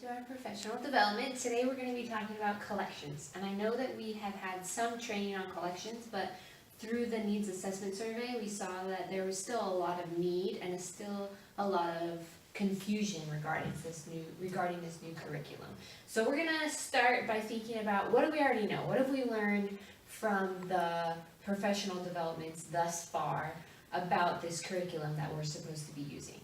To our professional development. Today we're going to be talking about collections. And I know that we have had some training on collections, but through the needs assessment survey, we saw that there was still a lot of need and still a lot of confusion regarding this new curriculum. So we're going to start by thinking about what do we already know? What have we learned from the professional developments thus far about this curriculum that we're supposed to be using?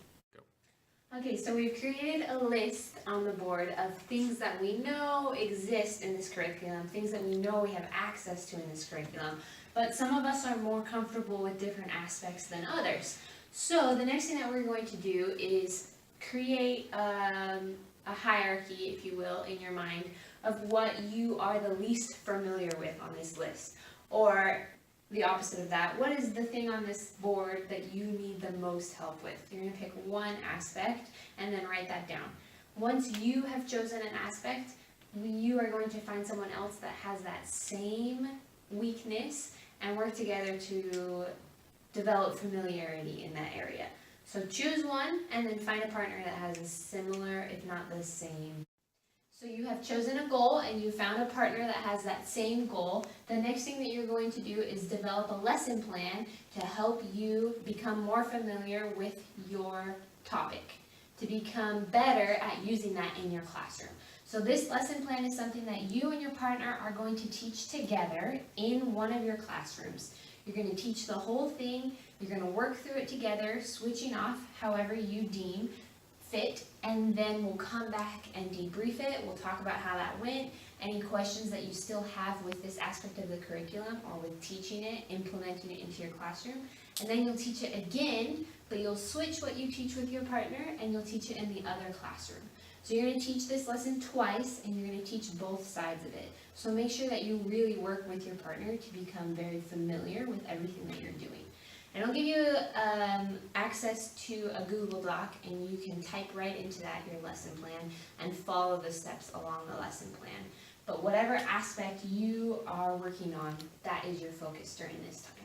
Okay, so we've created a list on the board of things that we know exist in this curriculum, things that we know we have access to in this curriculum, but some of us are more comfortable with different aspects than others. So the next thing that we're going to do is create a hierarchy, if you will, in your mind of what you are the least familiar with on this list. Or the opposite of that, what is the thing on this board that you need the most help with? You're going to pick one aspect and then write that down. Once you have chosen an aspect, you are going to find someone else that has that same weakness and work together to develop familiarity in that area. So choose one and then find a partner that has a similar, if not the same. So you have chosen a goal and you found a partner that has that same goal. The next thing that you're going to do is develop a lesson plan to help you become more familiar with your topic, to become better at using that in your classroom. So this lesson plan is something that you and your partner are going to teach together in one of your classrooms. You're going to teach the whole thing, you're going to work through it together, switching off however you deem fit, and then we'll come back and debrief it. We'll talk about how that went, any questions that you still have with this aspect of the curriculum or with teaching it, implementing it into your classroom, and then you'll teach it again, but you'll switch what you teach with your partner and you'll teach it in the other classroom. So you're going to teach this lesson twice and you're going to teach both sides of it. So make sure that you really work with your partner to become very familiar with everything that you're doing. And I'll give you access to a Google Doc and you can type right into that your lesson plan and follow the steps along the lesson plan. But whatever aspect you are working on, that is your focus during this time.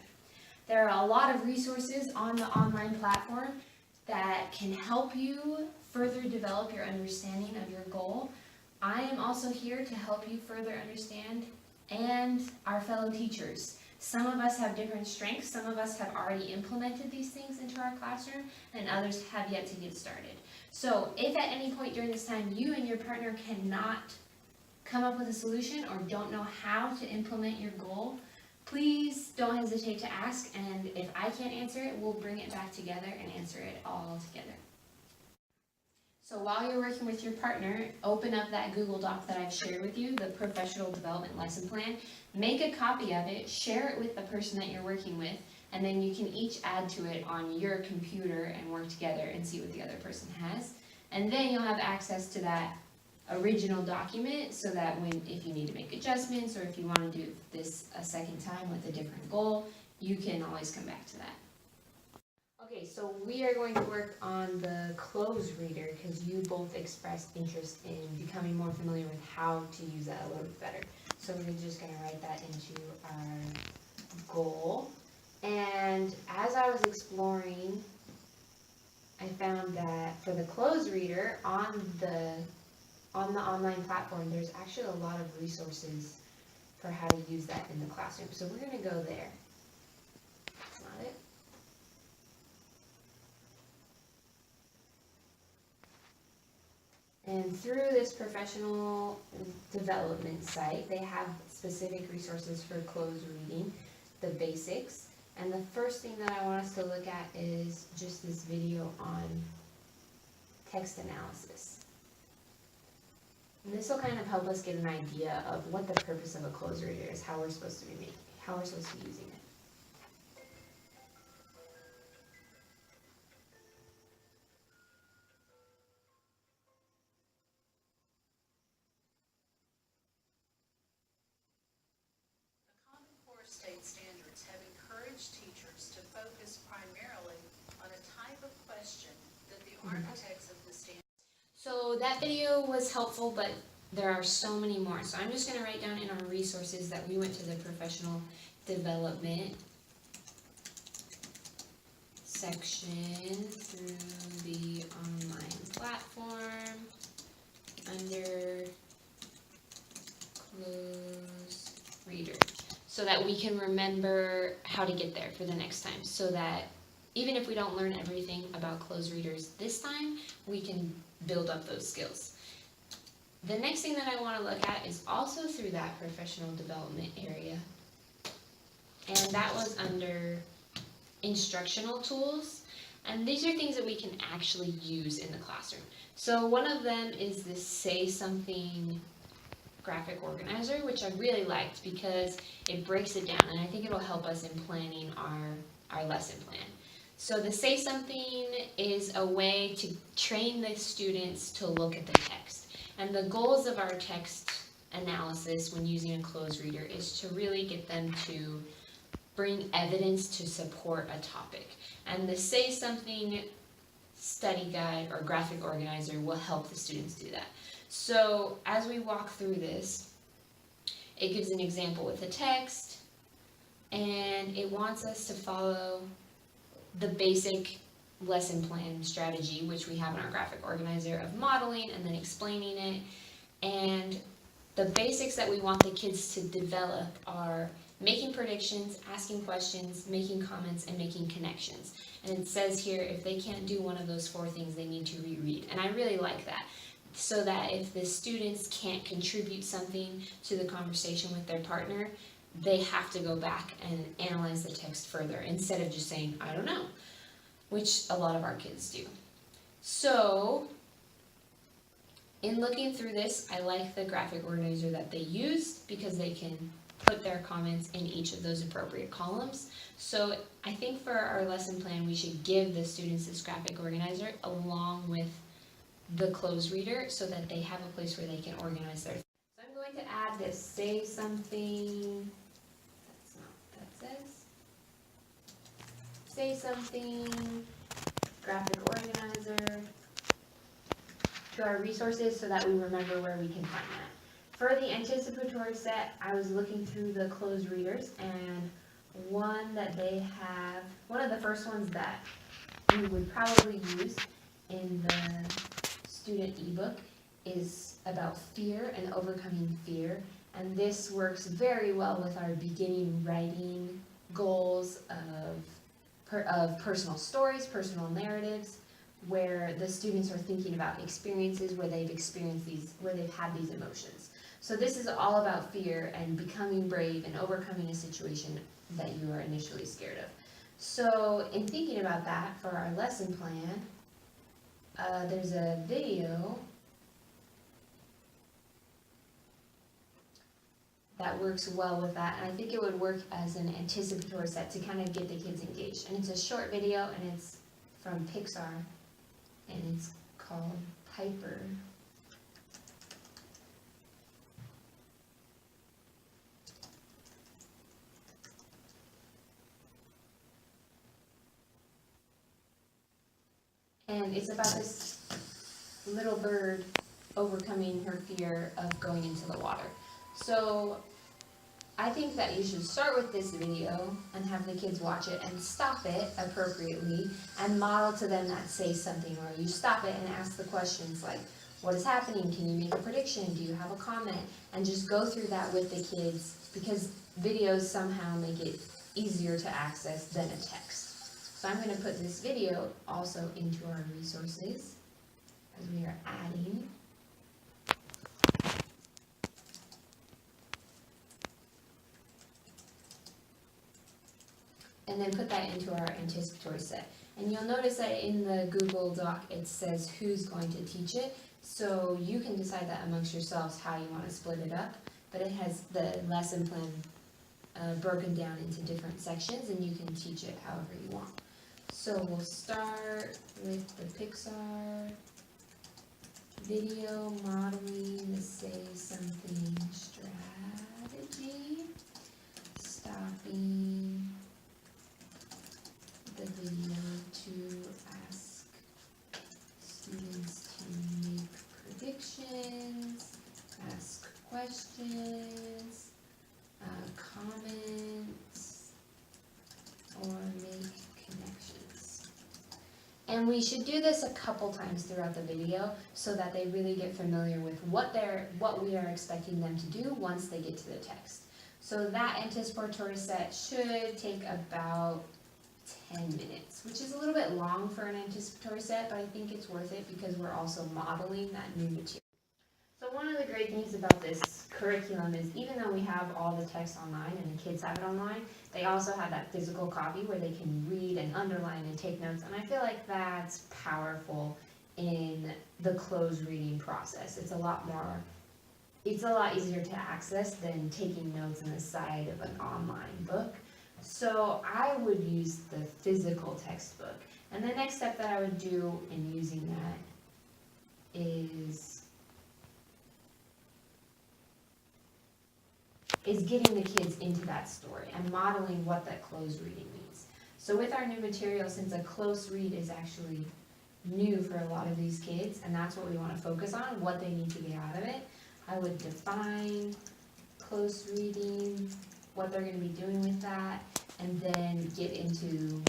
There are a lot of resources on the online platform that can help you further develop your understanding of your goal. I am also here to help you further understand, and our fellow teachers. Some of us have different strengths. Some of us have already implemented these things into our classroom, and others have yet to get started. So if at any point during this time you and your partner cannot come up with a solution or don't know how to implement your goal, please don't hesitate to ask, and if I can't answer it, we'll bring it back together and answer it all together. So while you're working with your partner, open up that Google Doc that I've shared with you, the professional development lesson plan. Make a copy of it, share it with the person that you're working with, and then you can each add to it on your computer and work together and see what the other person has. And then you'll have access to that original document so that if you need to make adjustments or if you want to do this a second time with a different goal, you can always come back to that. Okay, so we are going to work on the close reader because you both expressed interest in becoming more familiar with how to use that a little bit better. So we're just going to write that into our goal. And as I was exploring, I found that for the close reader on the online platform, there's actually a lot of resources for how to use that in the classroom. So we're going to go there. That's not it. And through this professional development site, they have specific resources for closed reading, the basics. And the first thing that I want us to look at is just this video on text analysis. And this will kind of help us get an idea of what the purpose of a closed reader is, how we're supposed to be using it. State standards have encouraged teachers to focus primarily on a type of question that the architects of the standard. So that video was helpful, but there are so many more. So I'm just going to write down in our resources that we went to the professional development section through the online platform. under close reader, so that we can remember how to get there for the next time, so that even if we don't learn everything about closed readers this time, we can build up those skills. The next thing that I want to look at is also through that professional development area, and that was under instructional tools. And these are things that we can actually use in the classroom. So one of them is this Say Something graphic organizer, which I really liked because it breaks it down, and I think it'll help us in planning our lesson plan. So the Say Something is a way to train the students to look at the text. And the goals of our text analysis when using a closed reader is to really get them to bring evidence to support a topic. And the Say Something study guide or graphic organizer will help the students do that. So as we walk through this, it gives an example with the text, and it wants us to follow the basic lesson plan strategy, which we have in our graphic organizer, of modeling and then explaining it. And the basics that we want the kids to develop are making predictions, asking questions, making comments, and making connections. And it says here, if they can't do one of those 4 things, they need to reread. And I really like that, so that if the students can't contribute something to the conversation with their partner, they have to go back and analyze the text further, instead of just saying, I don't know, which a lot of our kids do. So, in looking through this, I like the graphic organizer that they used, because they can put their comments in each of those appropriate columns. So I think for our lesson plan, we should give the students this graphic organizer along with the closed reader, so that they have a place where they can organize their. So I'm going to add this Say Something, that's not what that says. Say Something graphic organizer to our resources, so that we remember where we can find that. For the anticipatory set, I was looking through the closed readers, and one of the first ones that we would probably use in the student ebook is about fear and overcoming fear. And this works very well with our beginning writing goals of personal stories, personal narratives, where the students are thinking about experiences where they've had these emotions. So this is all about fear and becoming brave and overcoming a situation that you are initially scared of. So in thinking about that for our lesson plan, there's a video that works well with that, and I think it would work as an anticipatory set to kind of get the kids engaged. And it's a short video, and it's from Pixar, and it's called Piper. And it's about this little bird overcoming her fear of going into the water. So I think that you should start with this video and have the kids watch it and stop it appropriately and model to them that Say Something, where you stop it and ask the questions like, what is happening? Can you make a prediction? Do you have a comment? And just go through that with the kids, because videos somehow make it easier to access than a text. So I'm going to put this video also into our resources as we are adding. And then put that into our anticipatory set. And you'll notice that in the Google Doc it says who's going to teach it. So you can decide that amongst yourselves how you want to split it up. But it has the lesson plan broken down into different sections, and you can teach it however you want. So we'll start with the Pixar video modeling the Say Something strategy, stopping the video to ask students to make predictions, ask questions, comments, or make connections. And And we should do this a couple times throughout the video so that they really get familiar with what we are expecting them to do once they get to the text. So that anticipatory set should take about 10 minutes, which is a little bit long for an anticipatory set, but I think it's worth it because we're also modeling that new material. So one of the great things about this curriculum is even though we have all the text online and the kids have it online, they also have that physical copy where they can read and underline and take notes, and I feel like that's powerful in the closed reading process. It's a lot easier to access than taking notes on the side of an online book. So I would use the physical textbook. And the next step that I would do in using that is getting the kids into that story and modeling what that closed reading means. So with our new material, since a close read is actually new for a lot of these kids, and that's what we want to focus on, what they need to get out of it, I would define close reading, what they're going to be doing with that, and then get into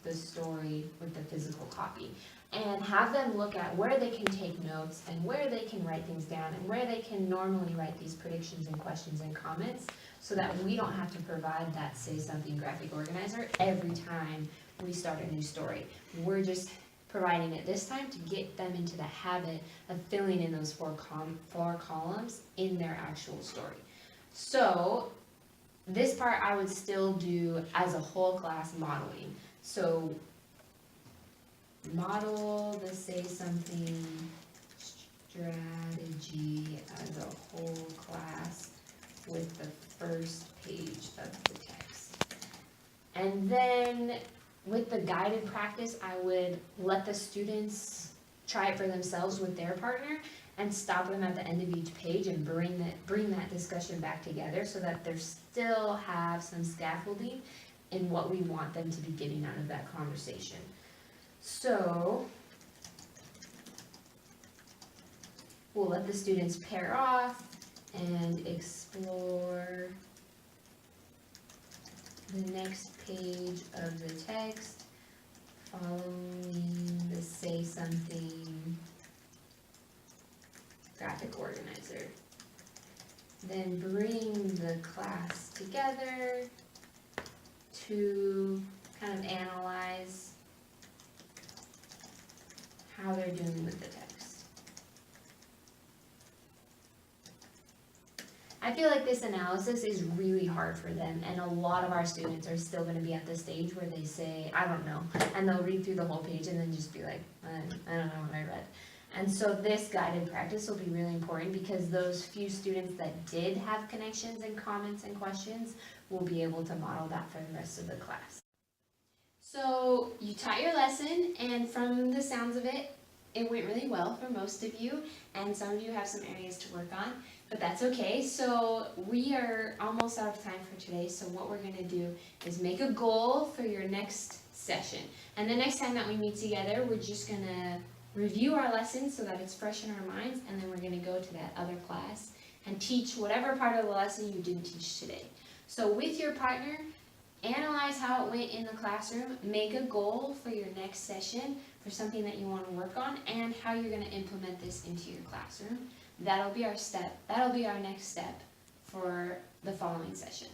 the story with the physical copy. And have them look at where they can take notes and where they can write things down and where they can normally write these predictions and questions and comments so that we don't have to provide that Say Something graphic organizer every time we start a new story. We're just providing it this time to get them into the habit of filling in those four columns in their actual story. So this part I would still do as a whole class modeling. So model the Say Something strategy as a whole class with the first page of the text. And then with the guided practice, I would let the students try it for themselves with their partner and stop them at the end of each page and bring that discussion back together so that they still have some scaffolding in what we want them to be getting out of that conversation. So we'll let the students pair off and explore the next page of the text following the Say Something graphic organizer. Then bring the class together to kind of analyze how they're doing with the text. I feel like this analysis is really hard for them, and a lot of our students are still going to be at the stage where they say, I don't know, and they'll read through the whole page and then just be like, I don't know what I read. And so this guided practice will be really important because those few students that did have connections and comments and questions will be able to model that for the rest of the class. So you taught your lesson, and from the sounds of it, it went really well for most of you, and some of you have some areas to work on, but that's okay. So we are almost out of time for today, so what we're going to do is make a goal for your next session. And the next time that we meet together, we're just going to review our lesson so that it's fresh in our minds, and then we're going to go to that other class and teach whatever part of the lesson you didn't teach today. So with your partner, analyze how it went in the classroom, make a goal for your next session for something that you want to work on, and how you're going to implement this into your classroom. That'll be our next step for the following session.